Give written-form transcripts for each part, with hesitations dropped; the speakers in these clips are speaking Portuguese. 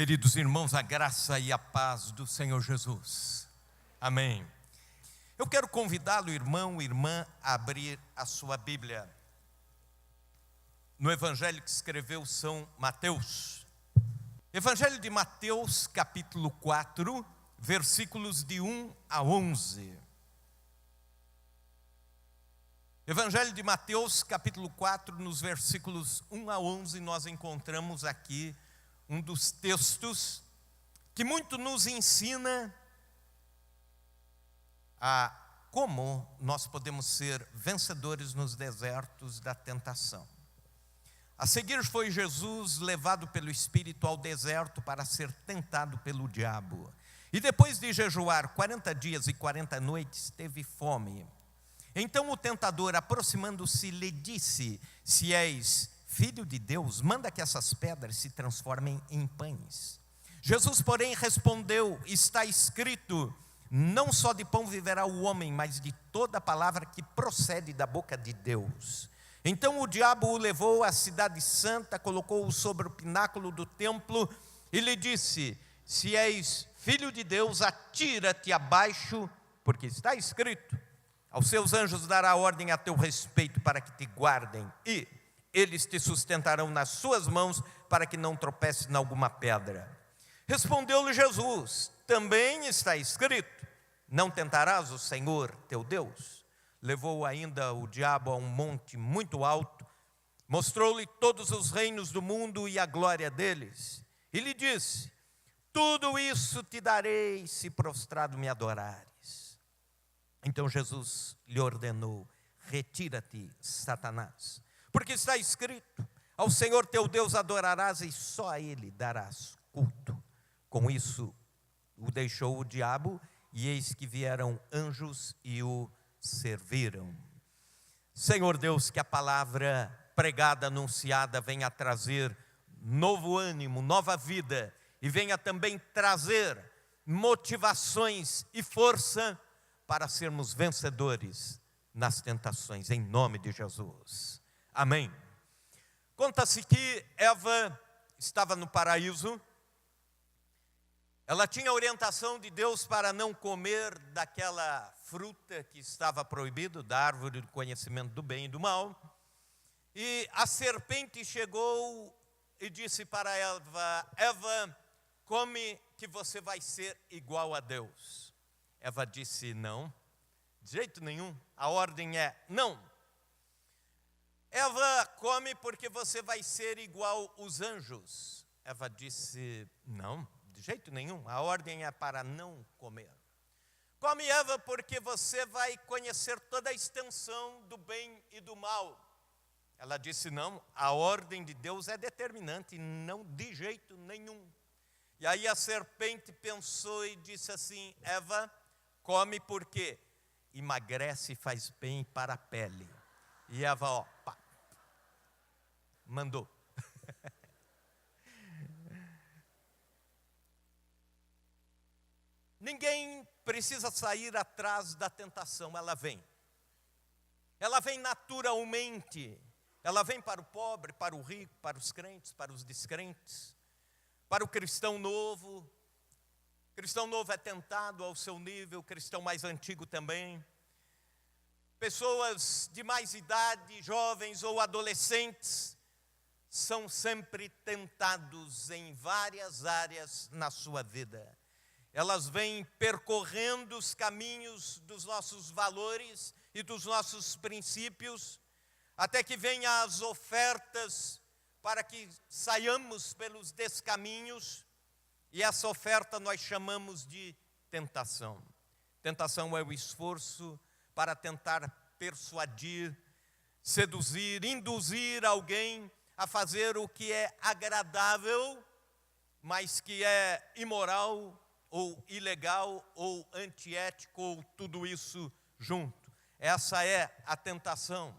Queridos irmãos, a graça e a paz do Senhor Jesus. Amém. Eu quero convidá-lo, irmão e irmã, a abrir a sua Bíblia no Evangelho que escreveu São Mateus. Evangelho de Mateus, capítulo 4, versículos de 1 a 11. Evangelho de Mateus, capítulo 4, nos versículos 1 a 11, nós encontramos aqui um dos textos que muito nos ensina a como nós podemos ser vencedores nos desertos da tentação. A seguir foi Jesus levado pelo Espírito ao deserto para ser tentado pelo diabo. E depois de jejuar 40 dias e 40 noites, teve fome. Então o tentador, aproximando-se, lhe disse: se és filho de Deus, manda que essas pedras se transformem em pães. Jesus, porém, respondeu: está escrito, não só de pão viverá o homem, mas de toda palavra que procede da boca de Deus. Então o diabo o levou à cidade santa, colocou-o sobre o pináculo do templo e lhe disse: se és filho de Deus, atira-te abaixo, porque está escrito, aos seus anjos dará ordem a teu respeito para que te guardem, e eles te sustentarão nas suas mãos, para que não tropeces em alguma pedra. Respondeu-lhe Jesus: também está escrito, não tentarás o Senhor teu Deus. Levou ainda o diabo a um monte muito alto, mostrou-lhe todos os reinos do mundo e a glória deles, e lhe disse: tudo isso te darei, se prostrado me adorares. Então Jesus lhe ordenou: retira-te, Satanás, porque está escrito, ao Senhor teu Deus adorarás e só a Ele darás culto. Com isso o deixou o diabo, e eis que vieram anjos e o serviram. Senhor Deus, que a palavra pregada, anunciada, venha trazer novo ânimo, nova vida, e venha também trazer motivações e força para sermos vencedores nas tentações, em nome de Jesus. Amém. Conta-se que Eva estava no paraíso. Ela tinha orientação de Deus para não comer daquela fruta que estava proibido, da árvore do conhecimento do bem e do mal. E a serpente chegou e disse para Eva: Eva, come que você vai ser igual a Deus. Eva disse: não, de jeito nenhum, a ordem é não. Eva, come porque você vai ser igual os anjos. Eva disse: não, de jeito nenhum, a ordem é para não comer. Come, Eva, porque você vai conhecer toda a extensão do bem e do mal. Ela disse: não, a ordem de Deus é determinante, não de jeito nenhum. E aí a serpente pensou e disse assim: Eva, come porque emagrece e faz bem para a pele. E Eva, pá, mandou. Ninguém precisa sair atrás da tentação, ela vem. Ela vem naturalmente. Ela vem para o pobre, para o rico, para os crentes, para os descrentes, para o cristão novo. O cristão novo é tentado ao seu nível, o cristão mais antigo também. Pessoas de mais idade, jovens ou adolescentes, são sempre tentados em várias áreas na sua vida. Elas vêm percorrendo os caminhos dos nossos valores e dos nossos princípios, até que venham as ofertas para que saiamos pelos descaminhos, e essa oferta nós chamamos de tentação. Tentação é o esforço para tentar persuadir, seduzir, induzir alguém a fazer o que é agradável, mas que é imoral, ou ilegal, ou antiético, ou tudo isso junto. Essa é a tentação.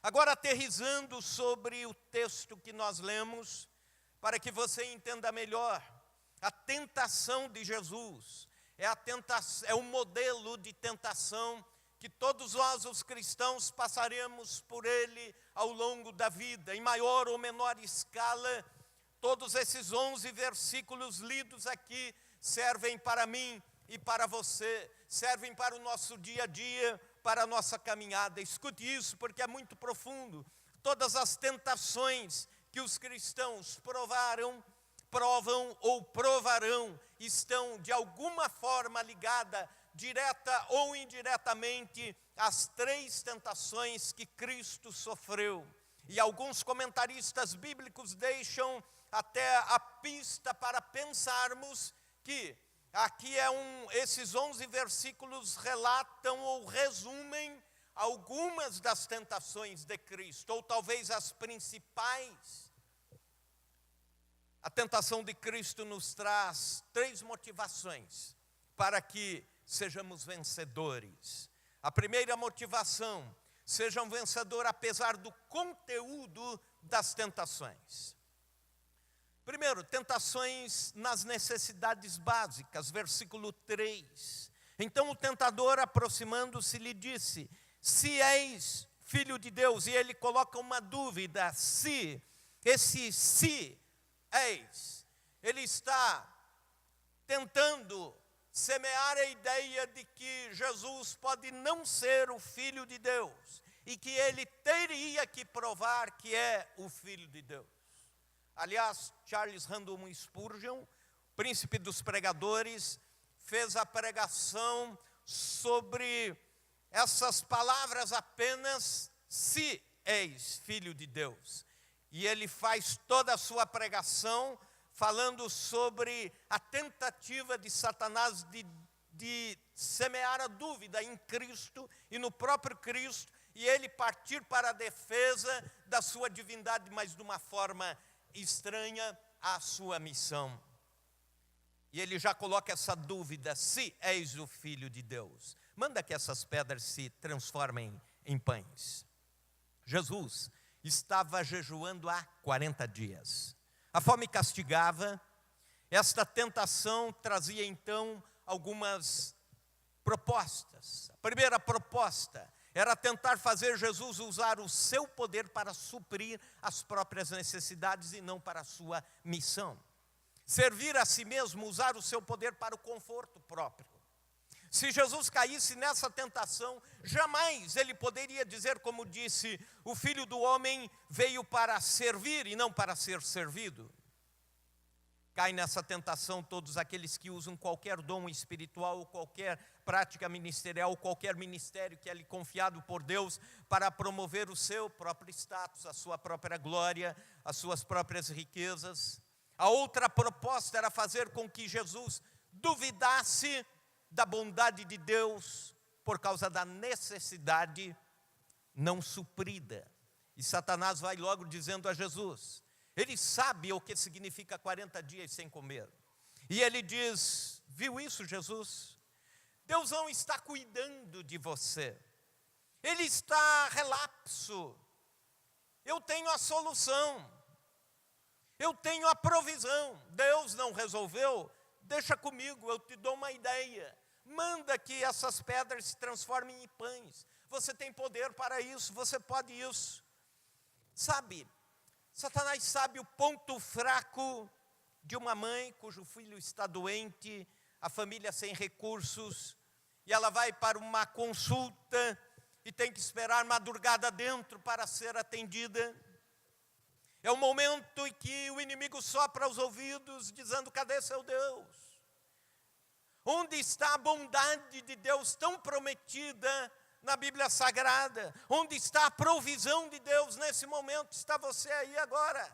Agora, aterrissando sobre o texto que nós lemos, para que você entenda melhor, a tentação de Jesus é um modelo de tentação que todos nós, os cristãos, passaremos por ele ao longo da vida, em maior ou menor escala. todos esses 11 versículos lidos aqui servem para mim e para você, servem para o nosso dia a dia, para a nossa caminhada. Escute isso, porque é muito profundo. Todas as tentações que os cristãos provam ou provarão, estão de alguma forma ligadas, direta ou indiretamente, às 3 tentações que Cristo sofreu. E alguns comentaristas bíblicos deixam até a pista para pensarmos que aqui esses 11 versículos relatam ou resumem algumas das tentações de Cristo, ou talvez as principais. A tentação de Cristo nos traz 3 motivações para que sejamos vencedores. A primeira motivação: seja um vencedor apesar do conteúdo das tentações. Primeiro, tentações nas necessidades básicas, versículo 3. Então o tentador, aproximando-se, lhe disse: se és filho de Deus. E ele coloca uma dúvida: se. Esse se és, ele está tentando semear a ideia de que Jesus pode não ser o Filho de Deus e que ele teria que provar que é o Filho de Deus. Aliás, Charles Haddon Spurgeon, príncipe dos pregadores, fez a pregação sobre essas palavras apenas: se és Filho de Deus. E ele faz toda a sua pregação falando sobre a tentativa de Satanás de semear a dúvida em Cristo e no próprio Cristo, e ele partir para a defesa da sua divindade, mas de uma forma estranha à sua missão. E ele já coloca essa dúvida: se és o Filho de Deus, manda que essas pedras se transformem em pães. Jesus estava jejuando há 40 dias. A fome castigava. Esta tentação trazia então algumas propostas. A primeira proposta era tentar fazer Jesus usar o seu poder para suprir as próprias necessidades e não para a sua missão. Servir a si mesmo, usar o seu poder para o conforto próprio. Se Jesus caísse nessa tentação, jamais ele poderia dizer, como disse: o Filho do Homem veio para servir e não para ser servido. Cai nessa tentação todos aqueles que usam qualquer dom espiritual, ou qualquer prática ministerial, ou qualquer ministério que é lhe confiado por Deus para promover o seu próprio status, a sua própria glória, as suas próprias riquezas. A outra proposta era fazer com que Jesus duvidasse da bondade de Deus por causa da necessidade não suprida. E Satanás vai logo dizendo a Jesus, ele sabe o que significa 40 dias sem comer. E ele diz: viu isso, Jesus? Deus não está cuidando de você. Ele está relapso. Eu tenho a solução. Eu tenho a provisão. Deus não resolveu? Deixa comigo, eu te dou uma ideia. Manda que essas pedras se transformem em pães. Você tem poder para isso, você pode isso. Sabe, Satanás sabe o ponto fraco de uma mãe cujo filho está doente, a família sem recursos, e ela vai para uma consulta e tem que esperar madrugada dentro para ser atendida. É o momento em que o inimigo sopra aos ouvidos, dizendo: cadê seu Deus? Onde está a bondade de Deus tão prometida na Bíblia Sagrada? Onde está a provisão de Deus nesse momento? Está você aí agora?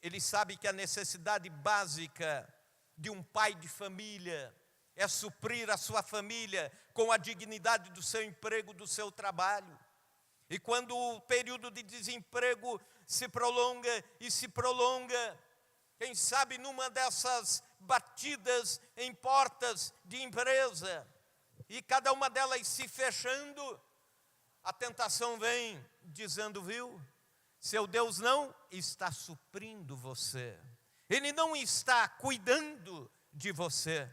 Ele sabe que a necessidade básica de um pai de família é suprir a sua família com a dignidade do seu emprego, do seu trabalho. E quando o período de desemprego se prolonga e se prolonga, quem sabe numa dessas batidas em portas de empresa, e cada uma delas se fechando, a tentação vem dizendo: viu, seu Deus não está suprindo você, Ele não está cuidando de você.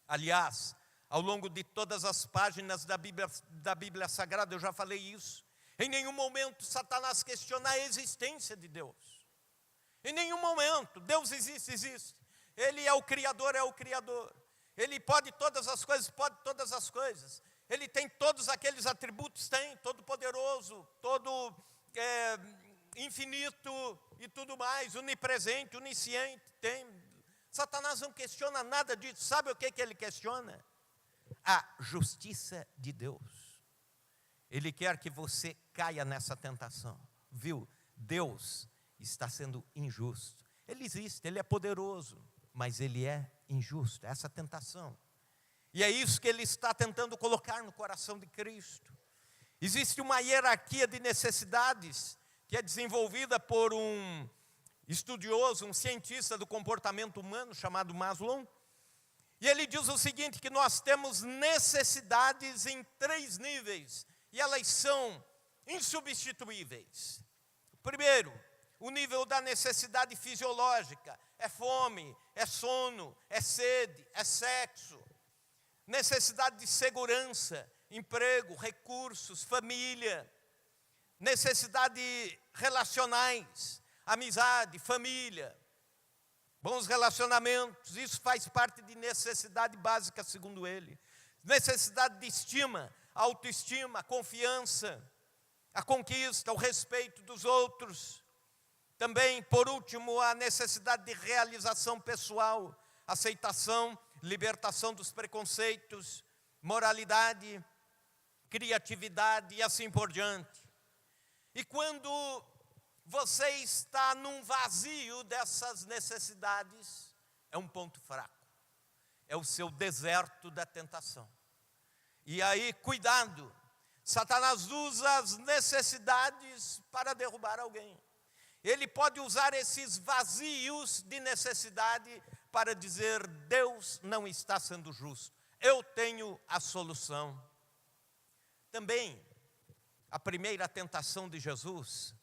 Aliás, ao longo de todas as páginas da Bíblia Sagrada, eu já falei isso, em nenhum momento Satanás questiona a existência de Deus. Em nenhum momento. Deus existe, existe. Ele é o Criador, é o Criador. Ele pode todas as coisas, pode todas as coisas. Ele tem todos aqueles atributos, tem, todo poderoso, todo infinito e tudo mais, onipresente, onisciente, tem. Satanás não questiona nada disso. Sabe o que ele questiona? A justiça de Deus. Ele quer que você caia nessa tentação. Viu? Deus está sendo injusto. Ele existe, ele é poderoso, mas ele é injusto. Essa tentação. E é isso que ele está tentando colocar no coração de Cristo. Existe uma hierarquia de necessidades que é desenvolvida por um estudioso, um cientista do comportamento humano chamado Maslow. E ele diz o seguinte, que nós temos necessidades em 3 níveis, e elas são insubstituíveis. Primeiro, o nível da necessidade fisiológica, é fome, é sono, é sede, é sexo. Necessidade de segurança, emprego, recursos, família. Necessidade relacionais, amizade, família. Bons relacionamentos, isso faz parte de necessidade básica, segundo ele. Necessidade de estima, autoestima, confiança, a conquista, o respeito dos outros. Também, por último, a necessidade de realização pessoal, aceitação, libertação dos preconceitos, moralidade, criatividade e assim por diante. E quando você está num vazio dessas necessidades, é um ponto fraco. É o seu deserto da tentação. E aí, cuidado, Satanás usa as necessidades para derrubar alguém. Ele pode usar esses vazios de necessidade para dizer, Deus não está sendo justo. Eu tenho a solução. Também, a primeira tentação de Jesus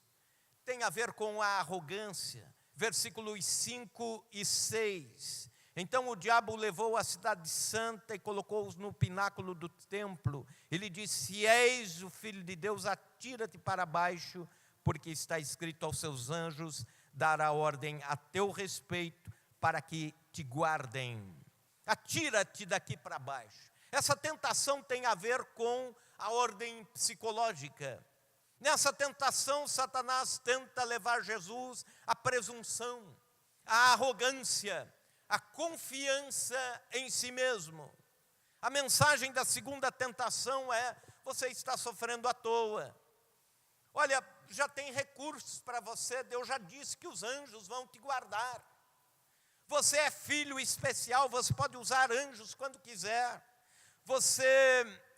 tem a ver com a arrogância. Versículos 5 e 6. Então o diabo levou a cidade santa e colocou-os no pináculo do templo. Ele disse, se és o Filho de Deus, atira-te para baixo, porque está escrito aos seus anjos, dará ordem a teu respeito para que te guardem. Atira-te daqui para baixo. Essa tentação tem a ver com a ordem psicológica. Nessa tentação, Satanás tenta levar Jesus à presunção, à arrogância, à confiança em si mesmo. A mensagem da segunda tentação é, você está sofrendo à toa. Olha, já tem recursos para você, Deus já disse que os anjos vão te guardar. Você é filho especial, você pode usar anjos quando quiser. Você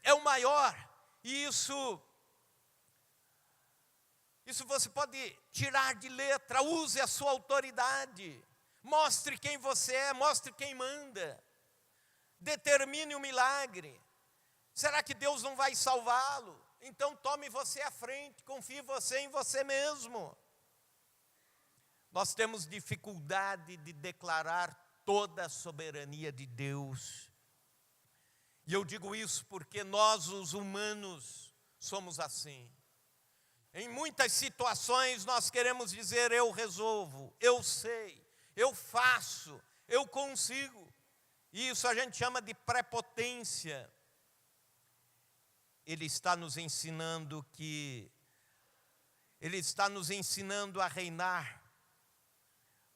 é o maior, e isso você pode tirar de letra. Use a sua autoridade. Mostre quem você é, mostre quem manda. Determine o milagre. Será que Deus não vai salvá-lo? Então tome você à frente, confie você em você mesmo. Nós temos dificuldade de declarar toda a soberania de Deus. E eu digo isso porque nós, os humanos, somos assim. Em muitas situações nós queremos dizer, eu resolvo, eu sei, eu faço, eu consigo. Isso a gente chama de prepotência. Ele está nos ensinando a reinar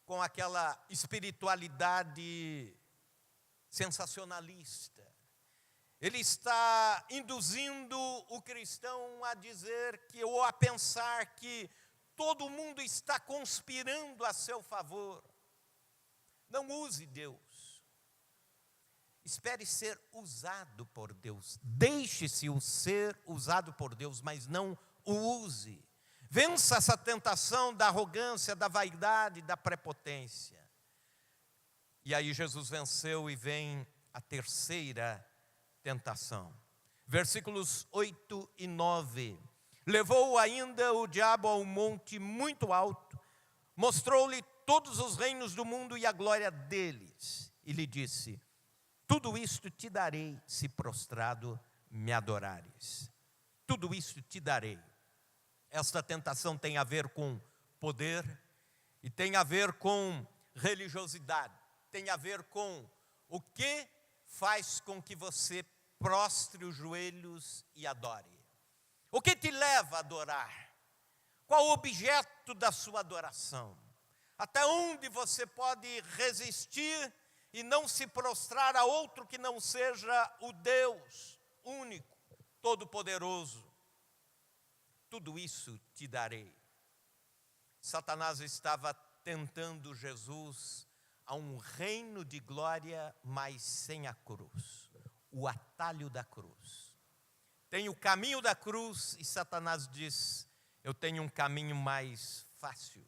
com aquela espiritualidade sensacionalista. Ele está induzindo o cristão a dizer ou a pensar que todo mundo está conspirando a seu favor. Não use Deus. Espere ser usado por Deus. Deixe-se ser usado por Deus, mas não o use. Vença essa tentação da arrogância, da vaidade, da prepotência. E aí Jesus venceu e vem a terceira tentação. Versículos 8 e 9. Levou ainda o diabo a um monte muito alto, mostrou-lhe todos os reinos do mundo e a glória deles. E lhe disse, tudo isto te darei, se prostrado me adorares. Tudo isto te darei. Esta tentação tem a ver com poder E tem a ver com religiosidade, tem a ver com o que faz com que você prostre os joelhos e adore. O que te leva a adorar? Qual o objeto da sua adoração? Até onde você pode resistir e não se prostrar a outro que não seja o Deus único, todo-poderoso? Tudo isso te darei. Satanás estava tentando Jesus a um reino de glória, mas sem a cruz. O atalho da cruz. Tem o caminho da cruz e Satanás diz: eu tenho um caminho mais fácil.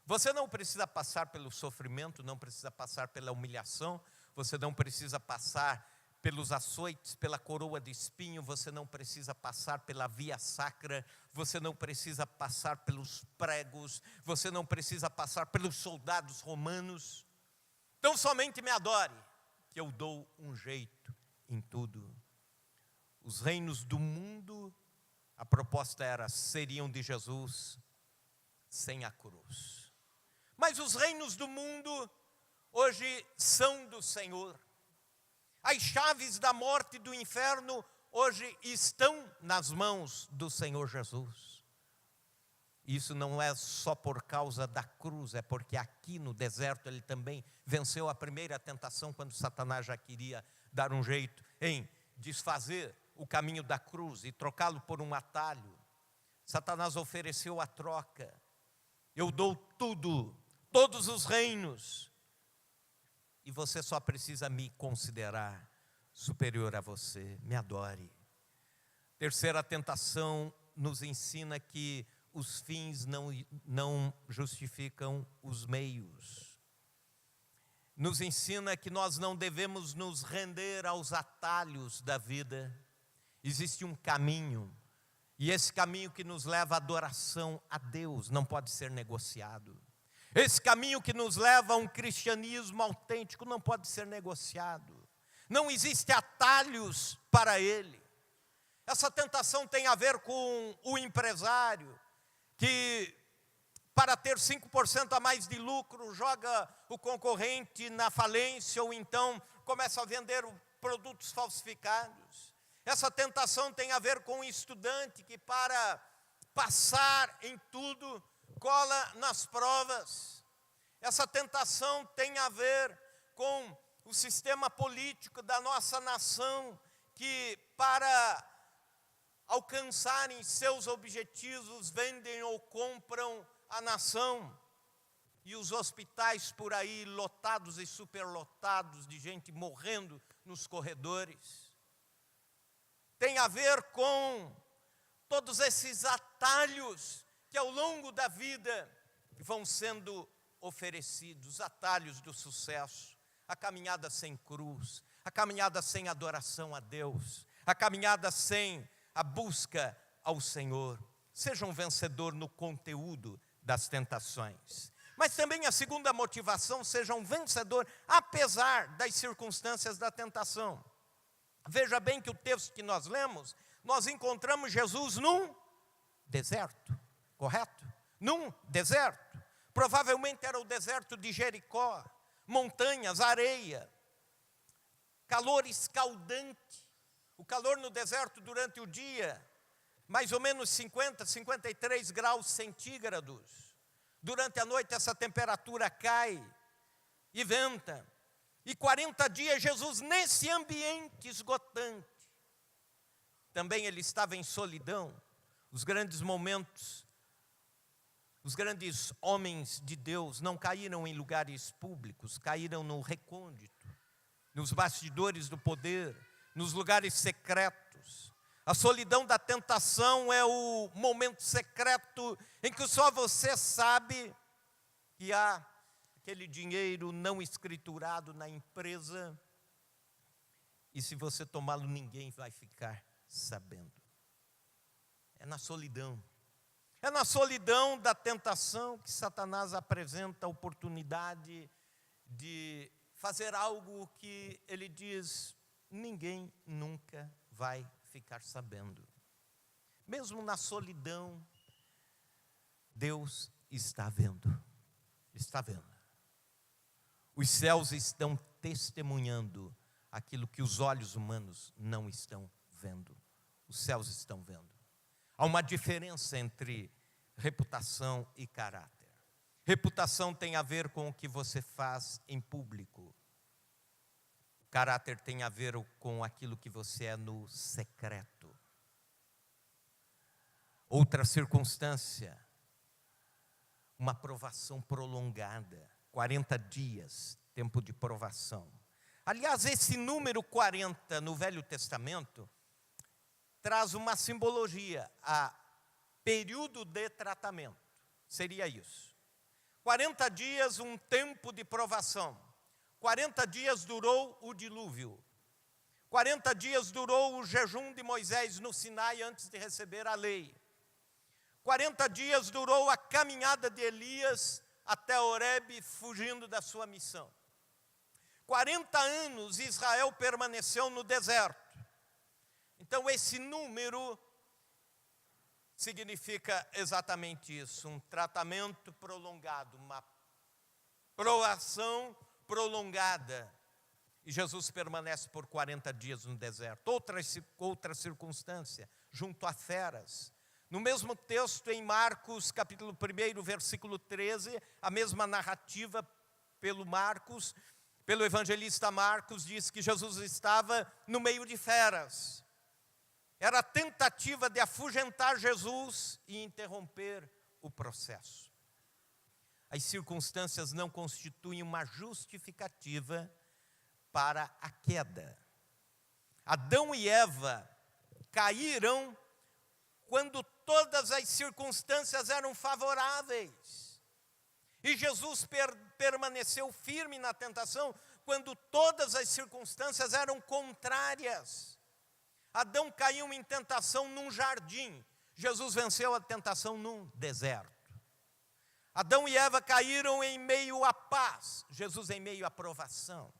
Você não precisa passar pelo sofrimento, não precisa passar pela humilhação, você não precisa passar pelos açoites, pela coroa de espinho, você não precisa passar pela via sacra, você não precisa passar pelos pregos, você não precisa passar pelos soldados romanos. Então somente me adore, que eu dou um jeito em tudo. Os reinos do mundo, a proposta era, seriam de Jesus sem a cruz. Mas os reinos do mundo hoje são do Senhor. As chaves da morte e do inferno hoje estão nas mãos do Senhor Jesus. Isso não é só por causa da cruz, é porque aqui no deserto ele também venceu a primeira tentação, quando Satanás já queria dar um jeito em desfazer o caminho da cruz e trocá-lo por um atalho. Satanás ofereceu a troca. Eu dou tudo, todos os reinos, e você só precisa me considerar superior a você, me adore. Terceira tentação nos ensina que os fins não justificam os meios. Nos ensina que nós não devemos nos render aos atalhos da vida. Existe um caminho, e esse caminho que nos leva à adoração a Deus não pode ser negociado. Esse caminho que nos leva a um cristianismo autêntico não pode ser negociado. Não existem atalhos para ele. Essa tentação tem a ver com o empresário que, para ter 5% a mais de lucro, joga o concorrente na falência ou então começa a vender produtos falsificados. Essa tentação tem a ver com o estudante que, para passar em tudo, cola nas provas. Essa tentação tem a ver com o sistema político da nossa nação, que para alcançarem seus objetivos vendem ou compram a nação. E os hospitais por aí lotados e superlotados de gente morrendo nos corredores. Tem a ver com todos esses atalhos que ao longo da vida vão sendo oferecidos, atalhos do sucesso, a caminhada sem cruz, a caminhada sem adoração a Deus, a caminhada sem a busca ao Senhor. Seja um vencedor no conteúdo das tentações. Mas também a segunda motivação, seja um vencedor apesar das circunstâncias da tentação. Veja bem que o texto que nós lemos, nós encontramos Jesus num deserto. Correto? Num deserto. Provavelmente era o deserto de Jericó. Montanhas, areia. Calor escaldante. O calor no deserto durante o dia, mais ou menos 50, 53 graus centígrados. Durante a noite essa temperatura cai e venta. E 40 dias Jesus nesse ambiente esgotante. Também ele estava em solidão. Os grandes momentos, os grandes homens de Deus não caíram em lugares públicos, caíram no recôndito, nos bastidores do poder, nos lugares secretos. A solidão da tentação é o momento secreto em que só você sabe que há aquele dinheiro não escriturado na empresa, e se você tomá-lo ninguém vai ficar sabendo. É na solidão. É na solidão da tentação que Satanás apresenta a oportunidade de fazer algo que ele diz, ninguém nunca vai ficar sabendo. Mesmo na solidão, Deus está vendo. está vendo. Os céus estão testemunhando aquilo que os olhos humanos não estão vendo. Os céus estão vendo. Há uma diferença entre reputação e caráter. Reputação tem a ver com o que você faz em público. Caráter tem a ver com aquilo que você é no secreto. Outra circunstância, uma provação prolongada, 40 dias, tempo de provação. Aliás, esse número 40 no Velho Testamento traz uma simbologia, a período de tratamento, seria isso. 40 dias, um tempo de provação. 40 dias durou o dilúvio. 40 dias durou o jejum de Moisés no Sinai antes de receber a lei. 40 dias durou a caminhada de Elias até Horebe, fugindo da sua missão. 40 anos Israel permaneceu no deserto. Então esse número significa exatamente isso, um tratamento prolongado, uma provação prolongada. E Jesus permanece por 40 dias no deserto. Outra circunstância, junto a feras. No mesmo texto, em Marcos, capítulo 1, versículo 13, a mesma narrativa pelo evangelista Marcos, diz que Jesus estava no meio de feras. Era a tentativa de afugentar Jesus e interromper o processo. As circunstâncias não constituem uma justificativa para a queda. Adão e Eva caíram quando todas as circunstâncias eram favoráveis. E Jesus permaneceu firme na tentação quando todas as circunstâncias eram contrárias. Adão caiu em tentação num jardim. Jesus venceu a tentação num deserto. Adão e Eva caíram em meio à paz. Jesus em meio à provação.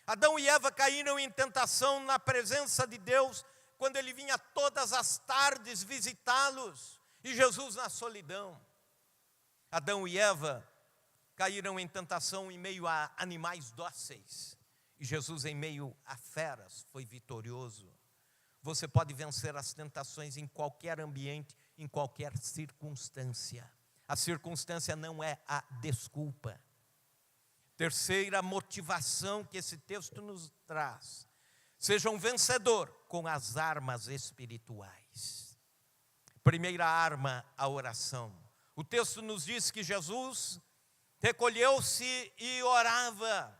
Adão e Eva caíram em tentação na presença de Deus, quando ele vinha todas as tardes visitá-los, e Jesus na solidão. Adão e Eva caíram em tentação em meio a animais dóceis, e Jesus em meio a feras foi vitorioso. Você pode vencer as tentações em qualquer ambiente, em qualquer circunstância. A circunstância não é a desculpa. Terceira motivação que esse texto nos traz: seja um vencedor com as armas espirituais. Primeira arma, a oração. O texto nos diz que Jesus recolheu-se e orava.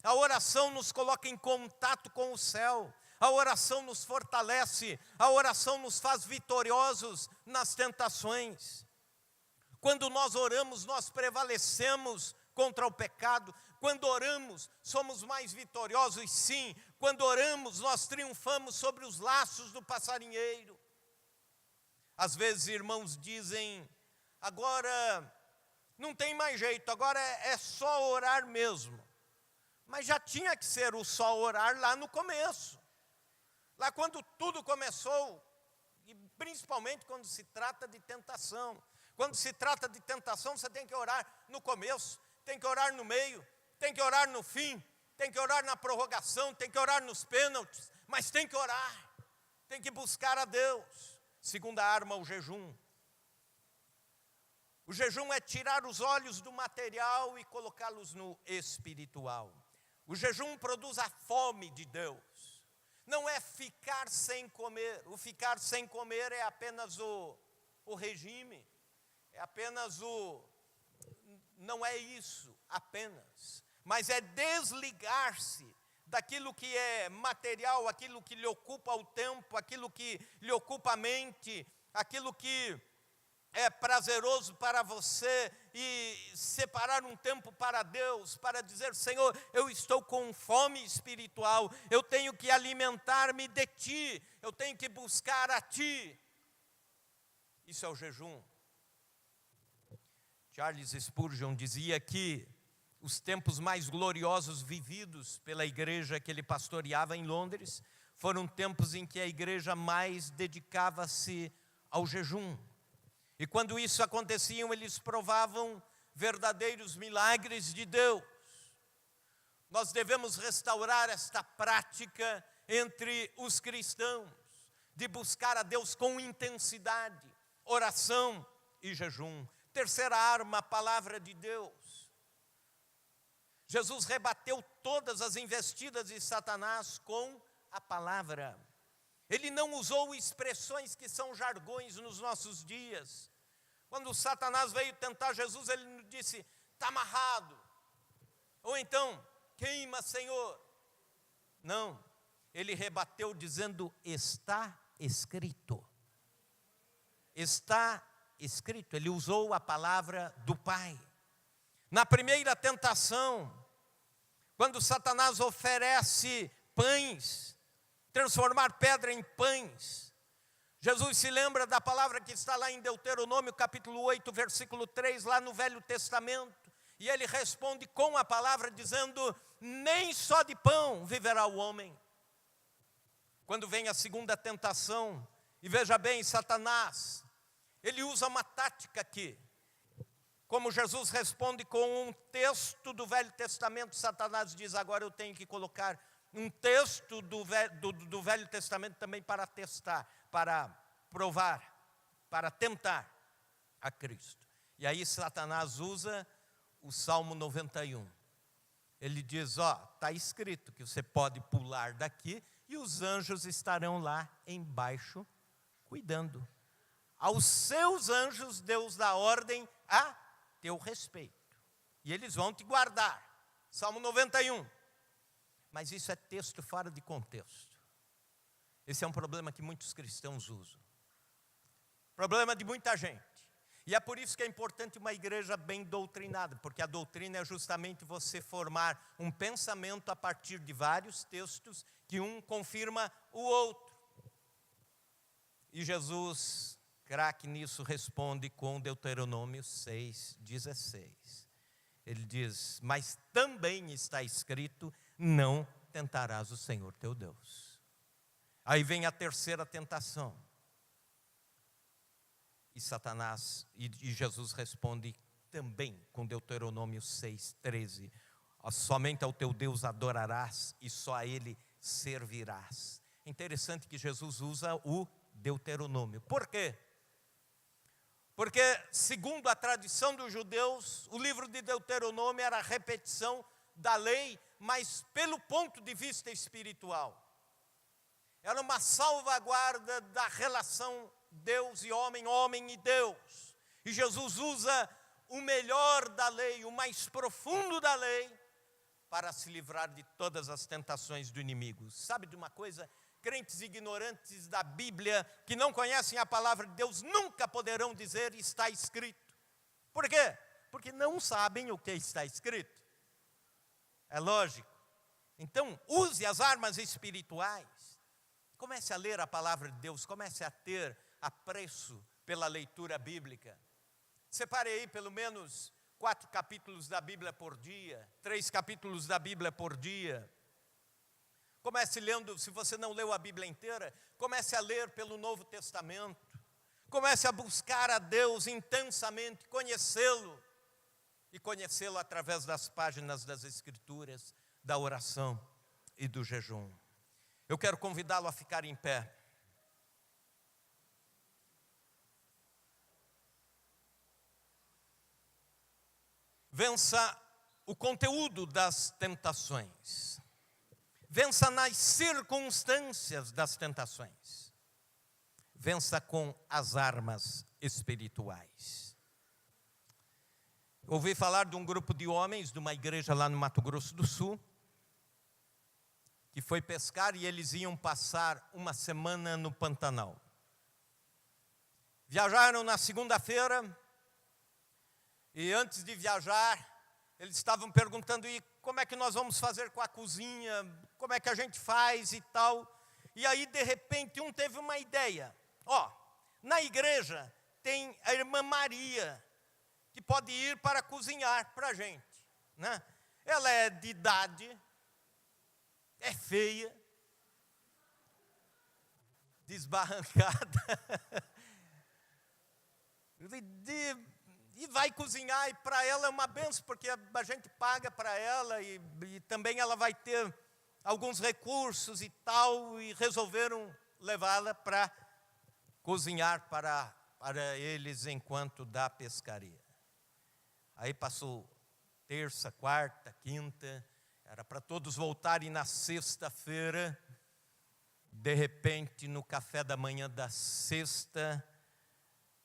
A oração nos coloca em contato com o céu. A oração nos fortalece. A oração nos faz vitoriosos nas tentações. Quando nós oramos, nós prevalecemos contra o pecado. Quando oramos, somos mais vitoriosos, sim. Quando oramos, nós triunfamos sobre os laços do passarinheiro. Às vezes, irmãos dizem: agora não tem mais jeito, agora é só orar mesmo. Mas já tinha que ser o só orar lá no começo. Lá quando tudo começou, e principalmente quando se trata de tentação. Quando se trata de tentação, você tem que orar no começo, tem que orar no meio, tem que orar no fim, tem que orar na prorrogação, tem que orar nos pênaltis, mas tem que orar, tem que buscar a Deus. Segunda arma, o jejum. O jejum é tirar os olhos do material e colocá-los no espiritual. O jejum produz a fome de Deus. Não é ficar sem comer. O ficar sem comer é apenas o regime. É apenas não é isso apenas. Mas é desligar-se daquilo que é material, aquilo que lhe ocupa o tempo, aquilo que lhe ocupa a mente, aquilo que é prazeroso para você, e separar um tempo para Deus, para dizer: Senhor, eu estou com fome espiritual, eu tenho que alimentar-me de Ti, eu tenho que buscar a Ti. Isso é o jejum. Charles Spurgeon dizia que os tempos mais gloriosos vividos pela igreja que ele pastoreava em Londres foram tempos em que a igreja mais dedicava-se ao jejum. E quando isso acontecia, eles provavam verdadeiros milagres de Deus. Nós devemos restaurar esta prática entre os cristãos, de buscar a Deus com intensidade, oração e jejum. Terceira arma, a palavra de Deus. Jesus rebateu todas as investidas de Satanás com a palavra. Ele não usou expressões que são jargões nos nossos dias. Quando Satanás veio tentar Jesus, ele não disse, está amarrado. Ou então, queima, Senhor. Não, ele rebateu dizendo, está escrito. Está escrito. Ele usou a palavra do Pai. Na primeira tentação, quando Satanás oferece pães, transformar pedra em pães, Jesus se lembra da palavra que está lá em Deuteronômio, capítulo 8, versículo 3, lá no Velho Testamento, e ele responde com a palavra, dizendo, nem só de pão viverá o homem. Quando vem a segunda tentação, e veja bem, Satanás, ele usa uma tática aqui. Como Jesus responde com um texto do Velho Testamento, Satanás diz, agora eu tenho que colocar um texto do Velho Testamento também para testar, para provar, para tentar a Cristo. E aí Satanás usa o Salmo 91. Ele diz, está escrito que você pode pular daqui e os anjos estarão lá embaixo cuidando. Aos seus anjos Deus dá ordem a teu respeito. E eles vão te guardar. Salmo 91. Mas isso é texto fora de contexto. Esse é um problema que muitos cristãos usam. Problema de muita gente. E é por isso que é importante uma igreja bem doutrinada, porque a doutrina é justamente você formar um pensamento a partir de vários textos, que um confirma o outro. E Jesus, craque nisso, responde com Deuteronômio 6,16. Ele diz, mas também está escrito, não tentarás o Senhor teu Deus. Aí vem a terceira tentação. E Satanás, e Jesus responde também com Deuteronômio 6,13. Somente ao teu Deus adorarás e só a Ele servirás. Interessante que Jesus usa o Deuteronômio. Por quê? Porque, segundo a tradição dos judeus, o livro de Deuteronômio era a repetição da lei, mas pelo ponto de vista espiritual. Era uma salvaguarda da relação Deus e homem, homem e Deus. E Jesus usa o melhor da lei, o mais profundo da lei, para se livrar de todas as tentações do inimigo. Sabe de uma coisa? Crentes ignorantes da Bíblia, que não conhecem a palavra de Deus, nunca poderão dizer está escrito. Por quê? Porque não sabem o que está escrito. É lógico. Então, use as armas espirituais. Comece a ler a palavra de Deus, comece a ter apreço pela leitura bíblica. Separe aí pelo menos 4 capítulos da Bíblia por dia, 3 capítulos da Bíblia por dia. Comece lendo, se você não leu a Bíblia inteira, comece a ler pelo Novo Testamento. Comece a buscar a Deus intensamente, conhecê-lo. E conhecê-lo através das páginas das Escrituras, da oração e do jejum. Eu quero convidá-lo a ficar em pé. Vença o conteúdo das tentações. Vença nas circunstâncias das tentações. Vença com as armas espirituais. Ouvi falar de um grupo de homens de uma igreja lá no Mato Grosso do Sul, que foi pescar e eles iam passar uma semana no Pantanal. Viajaram na segunda-feira e antes de viajar, eles estavam perguntando, e como é que nós vamos fazer com a cozinha, como é que a gente faz e tal. E aí, de repente, um teve uma ideia. Na igreja tem a irmã Maria, que pode ir para cozinhar para a gente, né? Ela é de idade, é feia, desbarrancada, e vai cozinhar, e para ela é uma benção, porque a gente paga para ela, e também ela vai ter alguns recursos e tal, e resolveram levá-la para cozinhar para eles enquanto da pescaria. Aí passou terça, quarta, quinta, era para todos voltarem na sexta-feira. De repente, no café da manhã da sexta,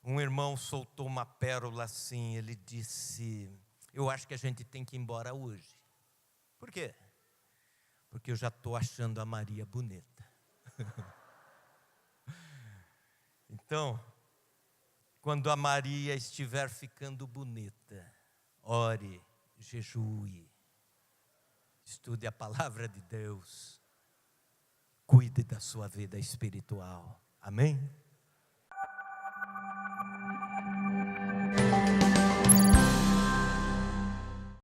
um irmão soltou uma pérola assim, ele disse: eu acho que a gente tem que ir embora hoje. Por quê? Porque eu já estou achando a Maria bonita. Então, quando a Maria estiver ficando bonita, ore, jejue, estude a palavra de Deus, cuide da sua vida espiritual. Amém?